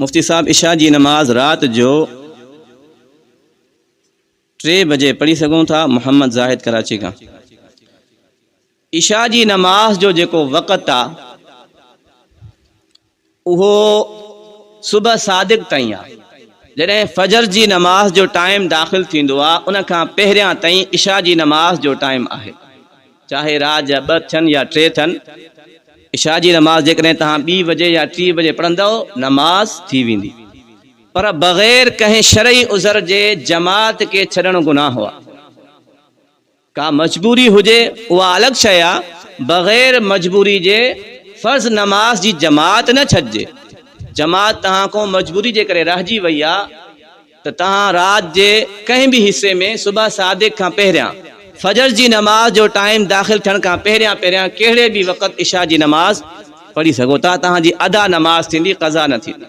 मुफ्ती साहब इशा जी नमाज रात जो 3 बजे पढ़ी सघूं था। मोहम्मद ज़ाहिद कराची का। इशा जी नमाज जो जेको वक़्त आहे उहो सुबह सादिक ताईं आहे। जॾहिं फजर जी नमाज जो टाइम दाख़िल थींदो आहे उन खां पहिरियां ताईं इशा जी नमाज जो टाइम आहे। चाहे रात जा 2 थियनि या 3 थियनि, इशा जी नमाज जेकॾहिं तव्हां 2 बजे या 3 बजे पढ़ंदव नमाज थी वेंदी। पर बग़ैर कंहिं शरई उज़र जे जमात के छॾणु गुनाह आहे। का मजबूरी हुजे उहा अलॻि शइ आहे। बग़ैर मजबूरी जे फ़र्ज़ नमाज जी जमात न छॾिजे। जमात तव्हां को मजबूरी जे करे रहिजी वई आहे त तव्हां राति जे कंहिं बि हिसे में सुबह सादिक खां पहिरियां फजर जी नमाज जो टाइम दाख़िल थियण खां पहिरियां कहिड़े बि वक़्तु इशा जी नमाज पढ़ी सघो था। तव्हांजी अदा नमाज थींदी, क़ज़ा न थींदी।